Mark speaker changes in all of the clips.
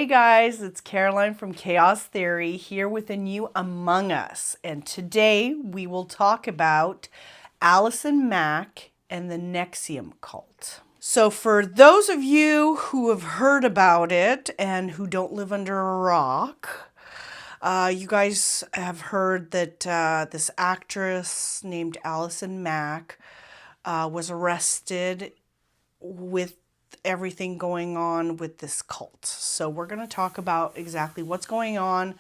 Speaker 1: guys, it's Caroline from Chaos Theory here with a new Among Us, and today we will talk about Allison Mack and the NXIVM cult. So for those of you who have heard about it and who don't live under a rock, you guys have heard that this actress named Allison Mack was arrested with everything going on with this cult. So we're going to talk about exactly what's going on,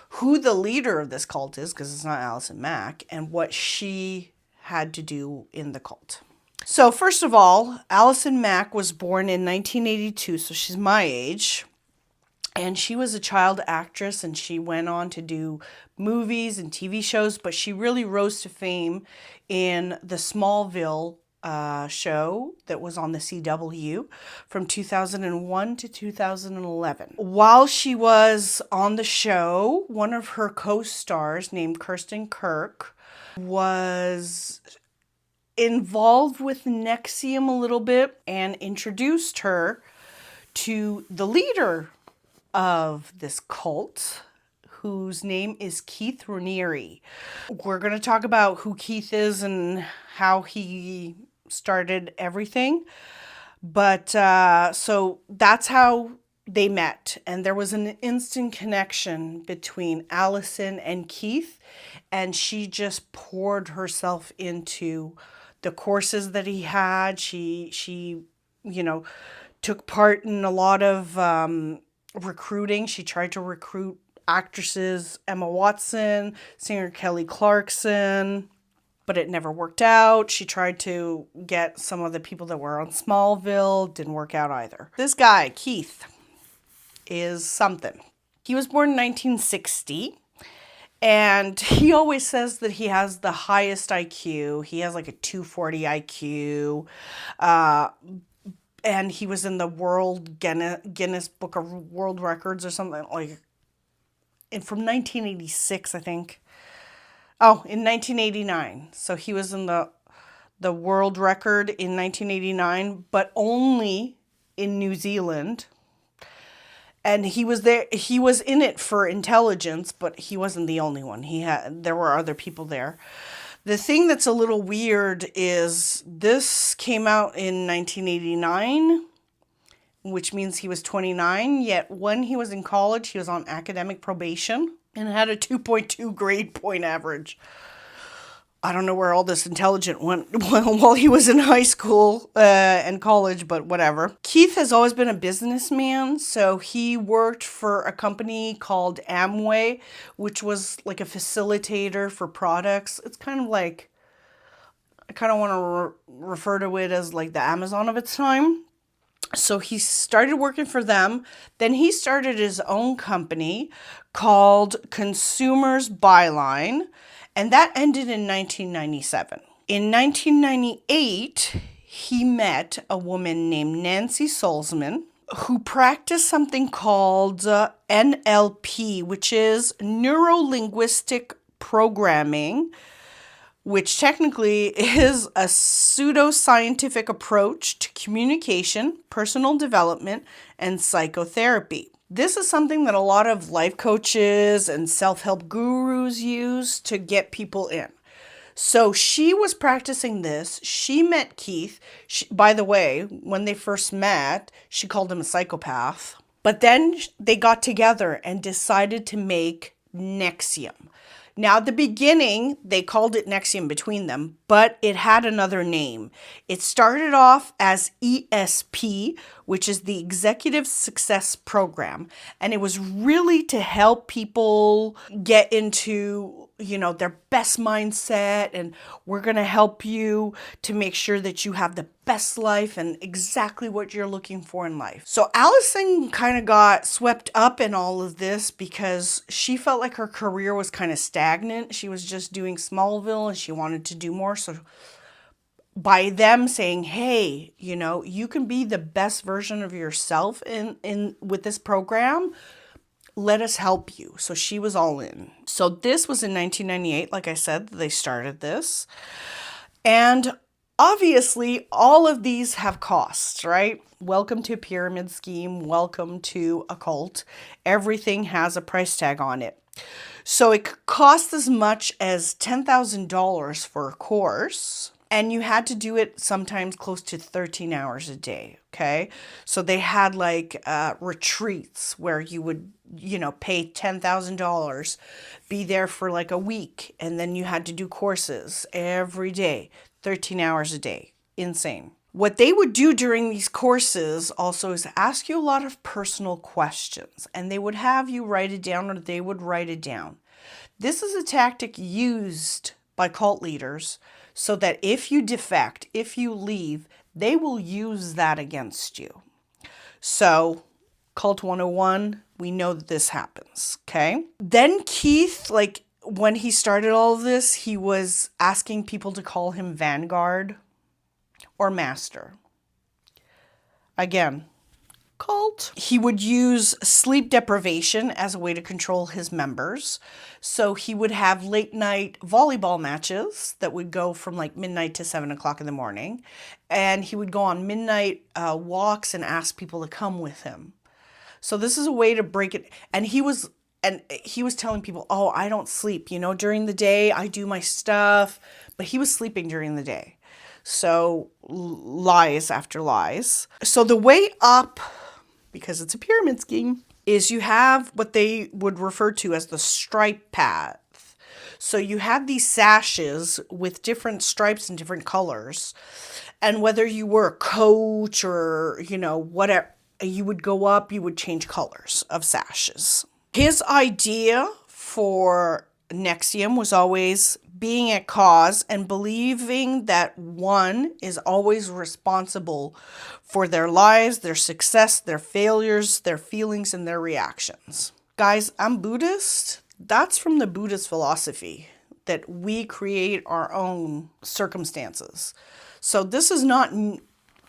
Speaker 1: who the leader of this cult is, because it's not Allison Mack, and what she had to do in the cult. So first of all, Allison Mack was born in 1982, so she's my age. And she was a child actress, and she went on to do movies and TV shows, but she really rose to fame in the Smallville show that was on the CW from 2001 to 2011. While she was on the show, one of her co-stars named Kirsten Kirk was involved with NXIVM a little bit and introduced her to the leader of this cult, whose name is Keith Raniere. We're going to talk about who Keith is and how he started everything. But so that's how they met. And there was an instant connection between Allison and Keith. And she just poured herself into the courses that he had. She took part in a lot of recruiting. She tried to recruit actresses Emma Watson, singer Kelly Clarkson, but it never worked out. She tried to get some of the people that were on Smallville, didn't work out either. This guy, Keith, is something. He was born in 1960, and he always says that he has the highest IQ. He has like a 240 IQ, and he was in the Guinness Book of World Records or something, like, and from 1986, I think. Oh, in 1989. So he was in the world record in 1989, but only in New Zealand. And he was there. He was in it for intelligence, but he wasn't the only one. There were other people there. The thing that's a little weird is this came out in 1989, which means he was 29. Yet when he was in college, he was on academic probation and had a 2.2 grade point average. I don't know where all this intelligence went while he was in high school and college, but whatever. Keith has always been a businessman, so he worked for a company called Amway, which was like a facilitator for products. It's kind of like, I kind of want to refer to it as like the Amazon of its time. So he started working for them. Then he started his own company called Consumers Byline, and that ended in 1997. In 1998, he met a woman named Nancy Solzman, who practiced something called NLP, which is neuro-linguistic programming, which technically is a pseudoscientific approach to communication, personal development, and psychotherapy. This is something that a lot of life coaches and self-help gurus use to get people in. So she was practicing this. She met Keith. By the way, when they first met, she called him a psychopath. But then they got together and decided to make NXIVM. Now, at the beginning, they called it NXIVM between them, but it had another name. It started off as ESP, which is the Executive Success Program, and it was really to help people get into, their best mindset, and we're going to help you to make sure that you have the best life and exactly what you're looking for in life. So Allison kind of got swept up in all of this because she felt like her career was kind of stagnant. She was just doing Smallville and she wanted to do more. So by them saying, hey, you can be the best version of yourself in with this program, let us help you. So she was all in. So this was in 1998, like I said, they started this. And Obviously, all of these have costs, right? Welcome to a pyramid scheme. Welcome to a cult. Everything has a price tag on it. So it could cost as much as $10,000 for a course. And you had to do it sometimes close to 13 hours a day, okay? So they had like retreats where you would, pay $10,000, be there for like a week, and then you had to do courses every day, 13 hours a day. Insane. What they would do during these courses also is ask you a lot of personal questions, and they would have you write it down, or they would write it down. This is a tactic used by cult leaders so that if you defect, if you leave, they will use that against you. So, Cult 101, we know that this happens, okay? Then Keith, when he started all of this, he was asking people to call him Vanguard or Master. Again, cult. He would use sleep deprivation as a way to control his members. So he would have late night volleyball matches that would go from like midnight to 7 o'clock in the morning. And he would go on midnight walks and ask people to come with him. So this is a way to break it. And he was telling people, oh, I don't sleep. During the day, I do my stuff. But he was sleeping during the day. So lies after lies. So the way up, because it's a pyramid scheme, is you have what they would refer to as the stripe path. So you had these sashes with different stripes and different colors. And whether you were a coach or, whatever, you would go up, you would change colors of sashes. His idea for NXIVM was always being at cause and believing that one is always responsible for their lives, their success, their failures, their feelings, and their reactions. Guys, I'm Buddhist. That's from the Buddhist philosophy, that we create our own circumstances. So this is not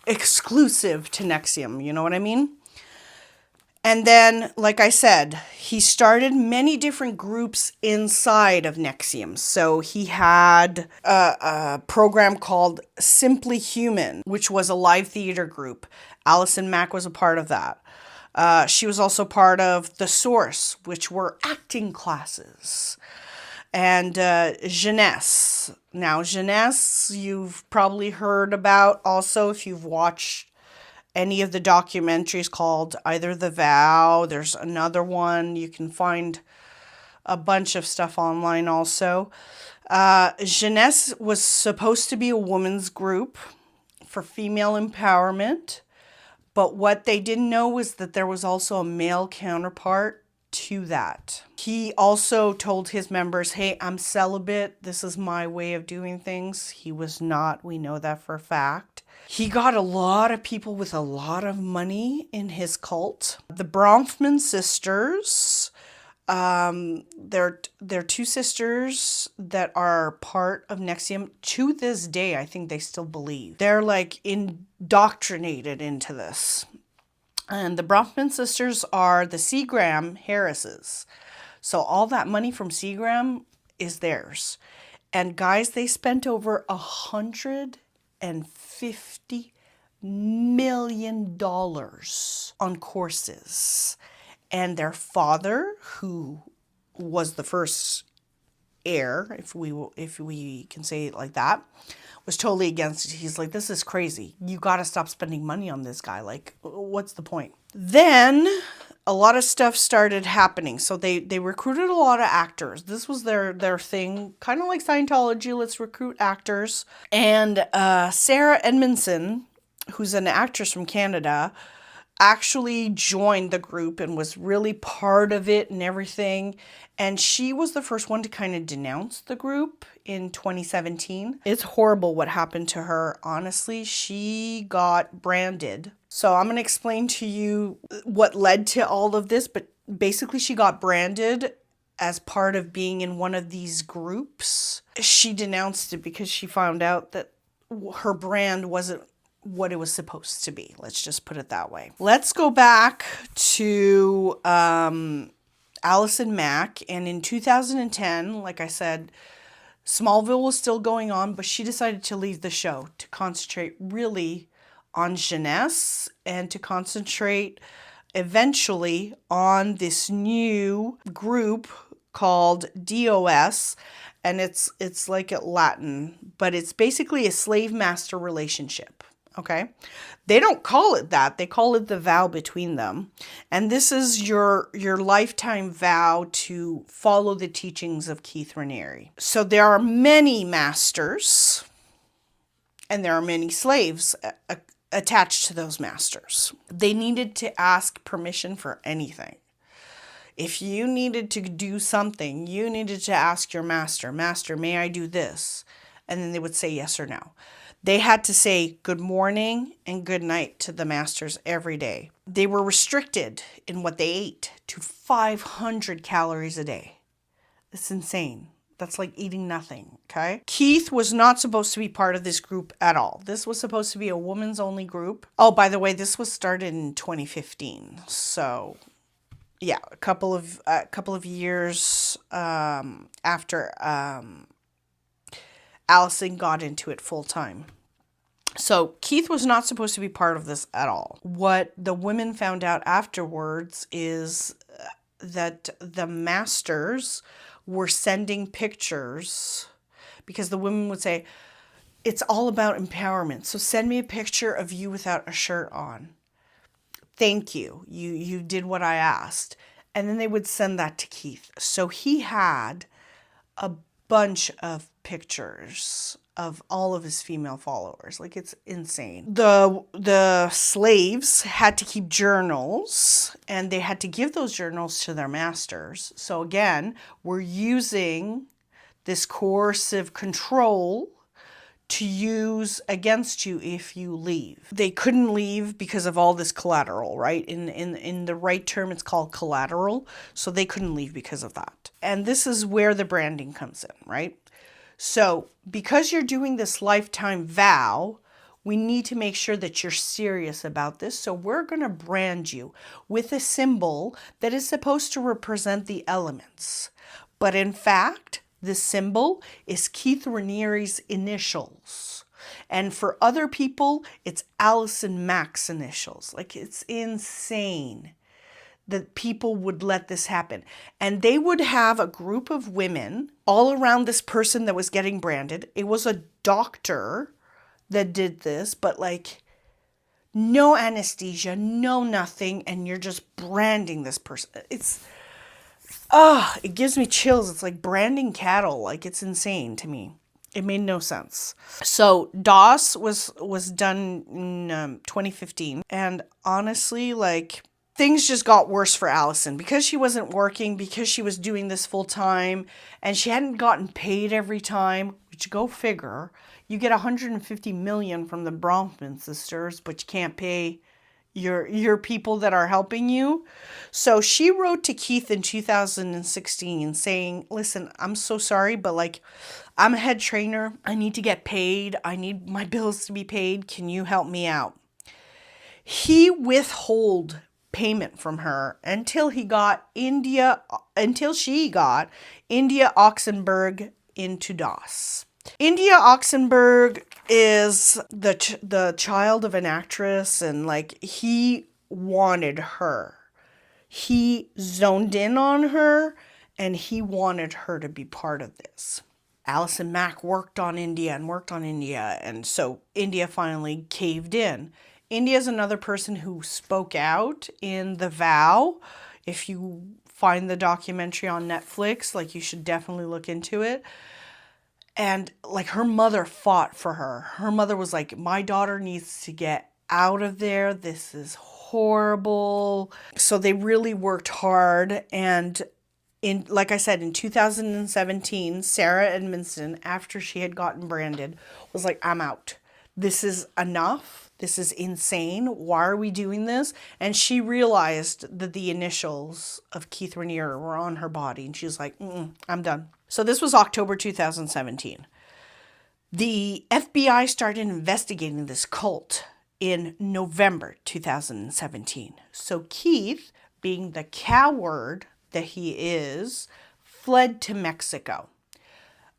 Speaker 1: exclusive to NXIVM, you know what I mean? And then, like I said, he started many different groups inside of NXIVM. So he had a program called Simply Human, which was a live theater group. Allison Mack was a part of that. She was also part of The Source, which were acting classes. And Jeunesse. Now, Jeunesse, you've probably heard about also if you've watched any of the documentaries called either The Vow. There's another one. You can find a bunch of stuff online also. Jeunesse was supposed to be a women's group for female empowerment. But what they didn't know was that there was also a male counterpart to that. He also told his members, hey, I'm celibate. This is my way of doing things. He was not. We know that for a fact. He got a lot of people with a lot of money in his cult. The Bronfman sisters, they're two sisters that are part of NXIVM. To this day, I think they still believe. They're like indoctrinated into this. And the Bronfman sisters are the Seagram Harrises. So all that money from Seagram is theirs. And guys, they spent over $150 million on courses. And their father, who was the first heir, if we can say it like that, was totally against it. He's like, this is crazy. You got to stop spending money on this guy. Like, what's the point? Then a lot of stuff started happening. So they recruited a lot of actors. This was their thing, kind of like Scientology. Let's recruit actors. And Sarah Edmondson, who's an actress from Canada, actually joined the group and was really part of it and everything. And she was the first one to kind of denounce the group in 2017. It's horrible what happened to her. Honestly, she got branded. So I'm going to explain to you what led to all of this. But basically, she got branded as part of being in one of these groups. She denounced it because she found out that her brand wasn't what it was supposed to be. Let's just put it that way. Let's go back to Allison Mack. And in 2010, like I said, Smallville was still going on, but she decided to leave the show to concentrate really on Jeunesse and to concentrate eventually on this new group called DOS, and it's like Latin, but it's basically a slave master relationship. Okay, they don't call it that. They call it the vow between them, and this is your lifetime vow to follow the teachings of Keith Raniere. So there are many masters, and there are many slaves attached to those masters. They needed to ask permission for anything. If you needed to do something, you needed to ask your master, "Master, may I do this?" And then they would say yes or no. They had to say good morning and good night to the masters every day. They were restricted in what they ate to 500 calories a day. It's insane. That's like eating nothing, okay? Keith was not supposed to be part of this group at all. This was supposed to be a women's only group. Oh, by the way, this was started in 2015. So, yeah, a couple of years after Allison got into it full time. So Keith was not supposed to be part of this at all. What the women found out afterwards is that the masters were sending pictures, because the women would say, "It's all about empowerment. So send me a picture of you without a shirt on. Thank you. You did what I asked." And then they would send that to Keith. So he had a bunch of pictures of all of his female followers. Like, it's insane. The slaves had to keep journals, and they had to give those journals to their masters. So again, we're using this coercive control to use against you if you leave. They couldn't leave because of all this collateral, right? In the right term, it's called collateral. So they couldn't leave because of that. And this is where the branding comes in, right? So because you're doing this lifetime vow, we need to make sure that you're serious about this. So we're going to brand you with a symbol that is supposed to represent the elements. But in fact, the symbol is Keith Raniere's initials. And for other people, it's Allison Mack's initials. Like, it's insane that people would let this happen. And they would have a group of women all around this person that was getting branded. It was a doctor that did this, but like no anesthesia, no nothing, and you're just branding this person. It gives me chills. It's like branding cattle. Like, it's insane to me. It made no sense. So DOS was done in 2015. And honestly, like, things just got worse for Allison because she wasn't working, because she was doing this full time, and she hadn't gotten paid every time, which, go figure. You get $150 million from the Bronfman sisters, but you can't pay your people that are helping you. So she wrote to Keith in 2016 saying, "Listen, I'm so sorry, but like, I'm a head trainer. I need to get paid. I need my bills to be paid. Can you help me out?" He withheld payment from her until she got India Oxenberg into DOS. India Oxenberg is the child of an actress, and like, he wanted her. He zoned in on her, and he wanted her to be part of this. Allison Mack worked on India, and so India finally caved in. India is another person who spoke out in The Vow. If you find the documentary on Netflix, like, you should definitely look into it. And like, her mother fought for her. Her mother was like, "My daughter needs to get out of there. This is horrible." So they really worked hard. And like I said, in 2017, Sarah Edmondson, after she had gotten branded, was like, "I'm out. This is enough. This is insane. Why are we doing this?" And she realized that the initials of Keith Raniere were on her body. And she was like, "I'm done." So this was October 2017. The FBI started investigating this cult in November 2017. So Keith, being the coward that he is, fled to Mexico.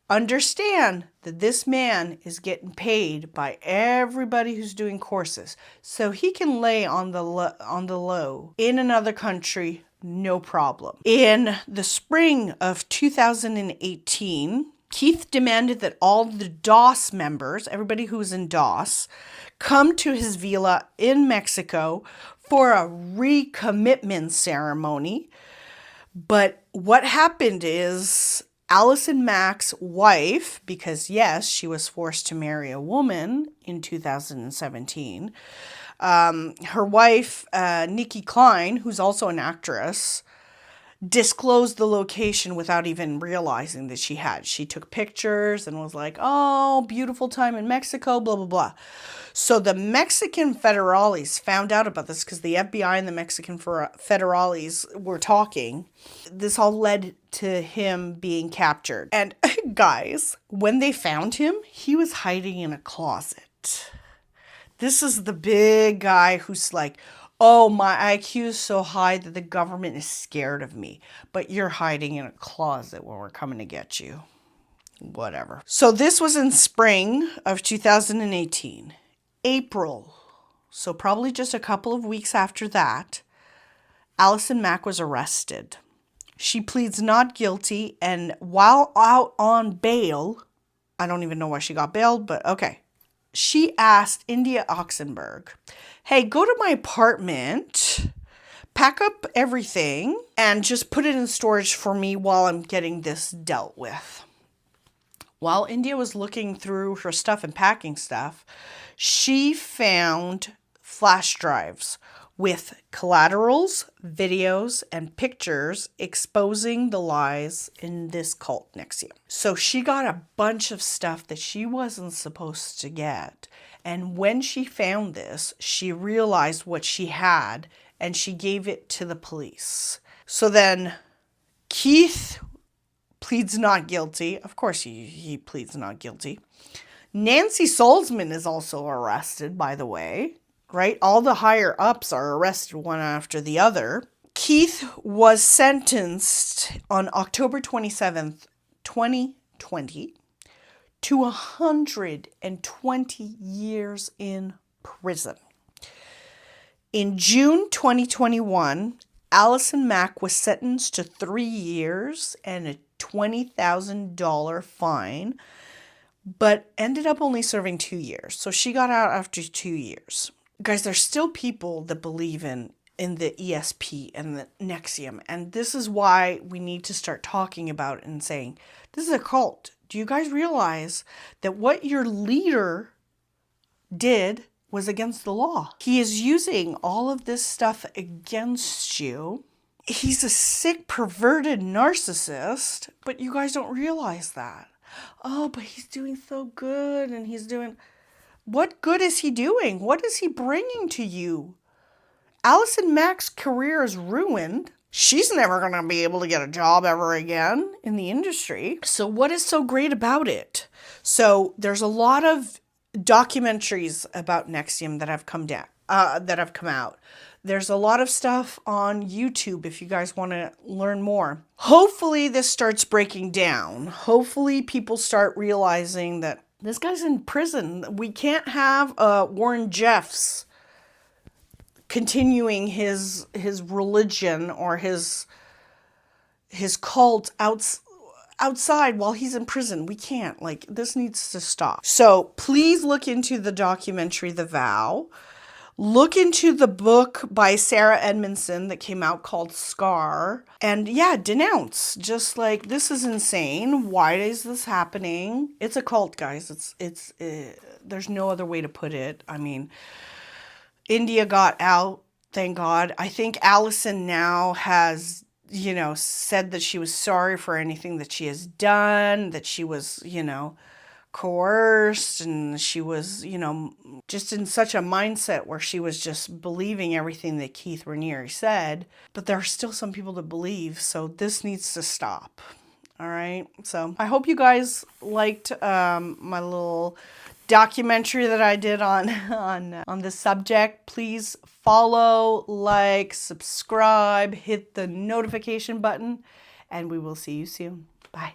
Speaker 1: understand that this man is getting paid by everybody who's doing courses, so he can lay on the low in another country, no problem. In the spring of 2018, Keith demanded that all the DOS members, everybody who was in DOS, come to his villa in Mexico for a recommitment ceremony. But what happened is Allison Mack's wife, because yes, she was forced to marry a woman in 2017, her wife, Nikki Klein, who's also an actress, disclosed the location without even realizing that she had. She took pictures and was like, oh, beautiful time in Mexico, blah, blah, blah. So the Mexican federales found out about this because the FBI and the Mexican federales were talking. This all led to him being captured. And guys, when they found him, he was hiding in a closet. This is the big guy who's like, oh, my IQ is so high that the government is scared of me. But you're hiding in a closet when we're coming to get you. Whatever. So this was in spring of 2018. April, so probably just a couple of weeks after that, Allison Mack was arrested. She pleads not guilty, and while out on bail, I don't even know why she got bailed, but okay. She asked India Oxenberg, hey, go to my apartment, pack up everything, and just put it in storage for me while I'm getting this dealt with. While India was looking through her stuff and packing stuff, she found flash drives with collaterals, videos, and pictures exposing the lies in this cult NXIVM. So she got a bunch of stuff that she wasn't supposed to get. And when she found this, she realized what she had and she gave it to the police. So then Keith pleads not guilty. Of course he pleads not guilty. Nancy Salzman is also arrested, by the way, right? All the higher ups are arrested one after the other. Keith was sentenced on October 27th, 2020 to 120 years in prison. In June 2021, Allison Mack was sentenced to 3 years and a $20,000 fine, but ended up only serving 2 years. So she got out after 2 years. Guys, there's still people that believe in the ESP and the NXIVM. And this is why we need to start talking about it and saying, this is a cult. Do you guys realize that what your leader did was against the law? He is using all of this stuff against you. He's a sick, perverted narcissist, but you guys don't realize that. Oh, but he's doing so good and he's doing... What good is he doing? What is he bringing to you? Allison Mack's career is ruined. She's never going to be able to get a job ever again in the industry. So what is so great about it? So there's a lot of documentaries about NXIVM that have come out. There's a lot of stuff on YouTube if you guys want to learn more. Hopefully this starts breaking down. Hopefully people start realizing that this guy's in prison. We can't have Warren Jeffs continuing his religion or his cult outside while he's in prison. We can't. Like, this needs to stop. So please look into the documentary The Vow. Look into the book by Sarah Edmondson that came out called Scar. And yeah, denounce. Just like, this is insane. Why is this happening? It's a cult, guys. There's no other way to put it. I mean, India got out, thank God. I think Allison now has, said that she was sorry for anything that she has done, that she was, coerced, and she was, just in such a mindset where she was just believing everything that Keith Raniere said. But there are still some people that believe, so this needs to stop. All right. So I hope you guys liked my little documentary that I did on this subject. Please follow, like, subscribe, hit the notification button, and we will see you soon. Bye.